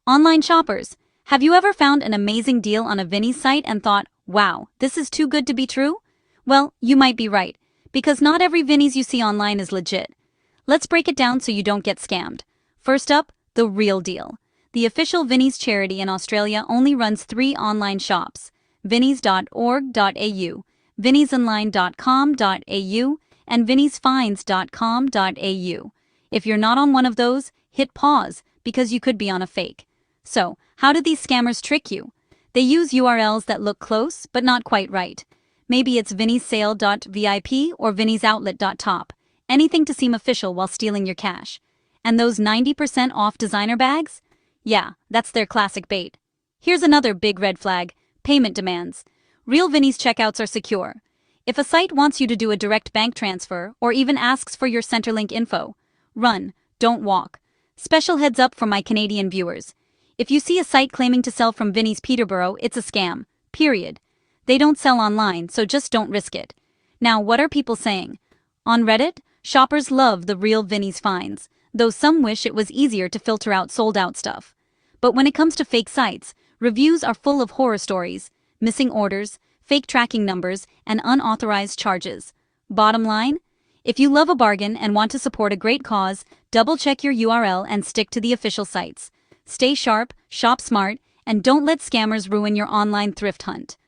Online shoppers, have you ever found an amazing deal on a Vinnies site and thought, wow, this is too good to be true? Well, you might be right, because not every Vinnies you see online is legit. Let's break it down so you don't get scammed. First up, the real deal. The official Vinnies charity in Australia only runs 3 online shops: vinnies.org.au, vinniesonline.com.au, and vinniesfinds.com.au. If you're not on one of those, hit pause, because you could be on a fake. So, how did these scammers trick you? They use URLs that look close, but not quite right. Maybe it's vinniessale.vip or vinniesoutlet.top. Anything to seem official while stealing your cash. And those 90% off designer bags? Yeah, that's their classic bait. Here's another big red flag: payment demands. Real Vinnies checkouts are secure. If a site wants you to do a direct bank transfer or even asks for your Centrelink info, run, don't walk. Special heads up for my Canadian viewers. If you see a site claiming to sell from Vinnies Peterborough, it's a scam. Period. They don't sell online, so just don't risk it. Now, what are people saying? On Reddit, shoppers love the real Vinnies finds, though some wish it was easier to filter out sold-out stuff. But when it comes to fake sites, reviews are full of horror stories, missing orders, fake tracking numbers, and unauthorized charges. Bottom line? If you love a bargain and want to support a great cause, double-check your URL and stick to the official sites. Stay sharp, shop smart, and don't let scammers ruin your online thrift hunt.